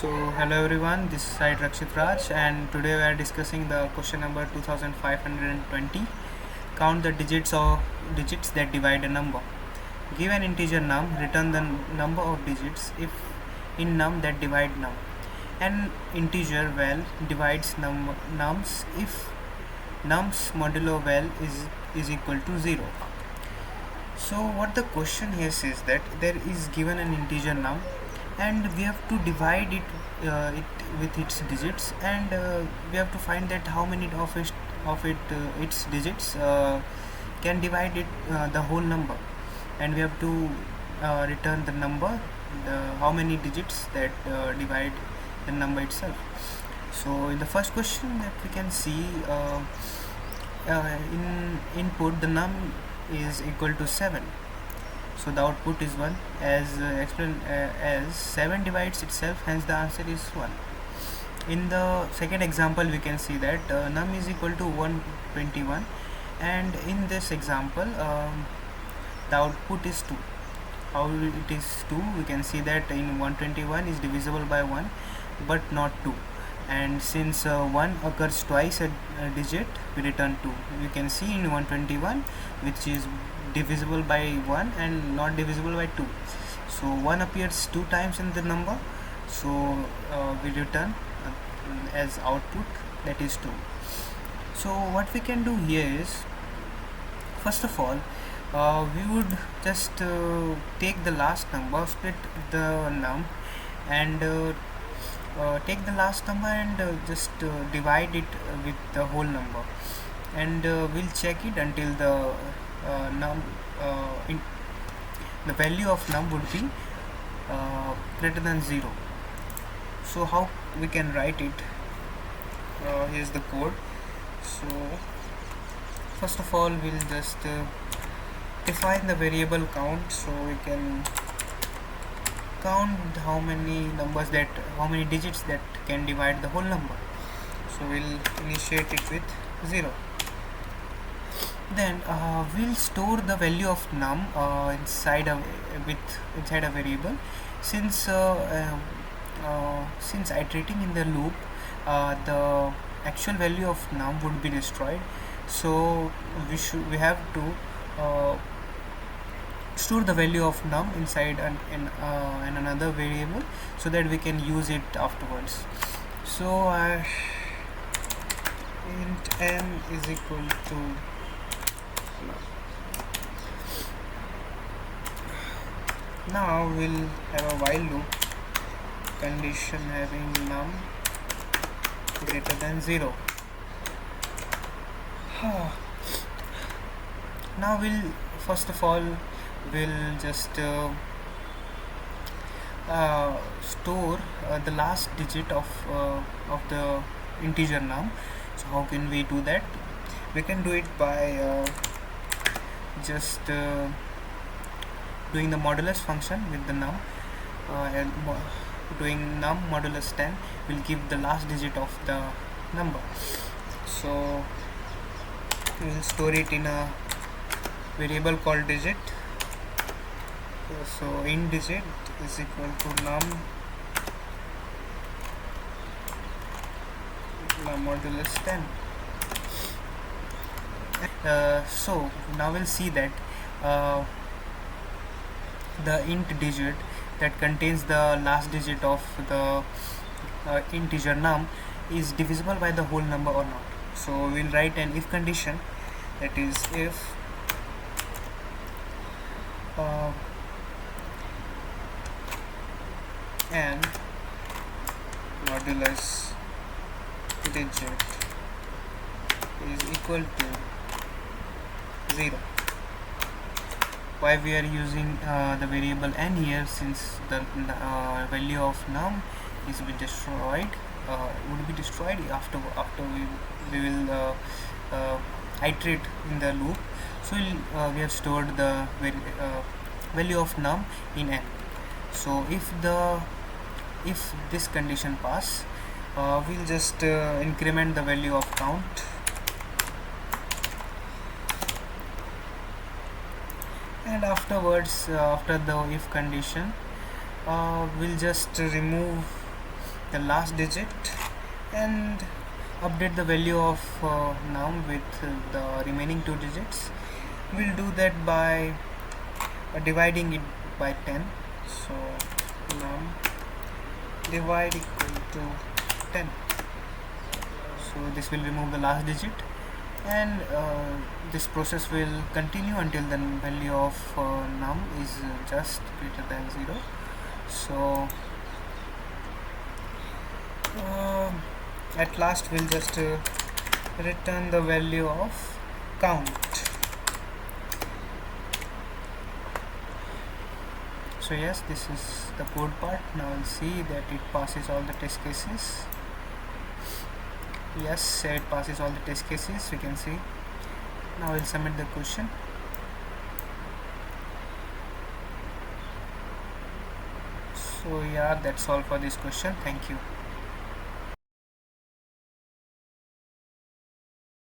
So hello everyone, this is side Rakshit Raj, and today we are discussing the question number 2520. Count the digits that divide a number. Give an integer num, return the number of digits if in num that divide num. An integer val divides nums if nums modulo val is equal to 0. So what the question here says that there is given an integer num and we have to divide it with its digits, and we have to find that how many of its digits can divide the whole number, and we have to return the number, how many digits that divide the number itself. So in the first question that we can see, in input the num is equal to 7, so the output is 1, as explained, as 7 divides itself, hence the answer is 1. In the second example we can see that num is equal to 121, and in this example the output is 2. How it is 2? We can see that in 121 is divisible by 1 but not 2, and since 1 occurs twice a digit, we return 2. You can see in 121 which is divisible by 1 and not divisible by 2, so 1 appears 2 times in the number, so we return as output, that is 2. So what we can do here is, first of all, we would just take the last number, split the num, and take the last number and just divide it with the whole number, and we'll check it until the the value of num would be greater than 0. So how we can write it? Here's the code. So first of all, we'll just define the variable count, so we can count how many digits that can divide the whole number. So we'll initiate it with 0. Then we'll store the value of num inside a variable. Since iterating in the loop, the actual value of num would be destroyed, so we have to store the value of num inside in another variable, so that we can use it afterwards. So int n is equal to now we'll have a while loop, condition having num greater than 0. Now first of all we'll just store the last digit of the integer num. So how can we do that? We can do it by just doing the modulus function with the num, and doing num modulus 10 will give the last digit of the number. So we will store it in a variable called digit. So int digit is equal to num modulus 10. So now we'll see that the int digit that contains the last digit of the integer num is divisible by the whole number or not. So we'll write an if condition, that is if n modulus digit is equal to 0. Why we are using the variable n here? Since the value of num is would be destroyed after we will iterate in the loop. So we have stored the value of num in n. So if this condition pass, we'll just increment the value of count, and afterwards, after the if condition, we'll just remove the last digit and update the value of num with the remaining two digits. We'll do that by dividing it by 10. So num divide equal to 10. So this will remove the last digit, and this process will continue until the value of num is just greater than 0. So at last we'll just return the value of count. So yes, this is the code part. Now we'll see that it passes all the test cases. Yes, it passes all the test cases, we can see. Now we'll submit the question. So yeah, that's all for this question. Thank you.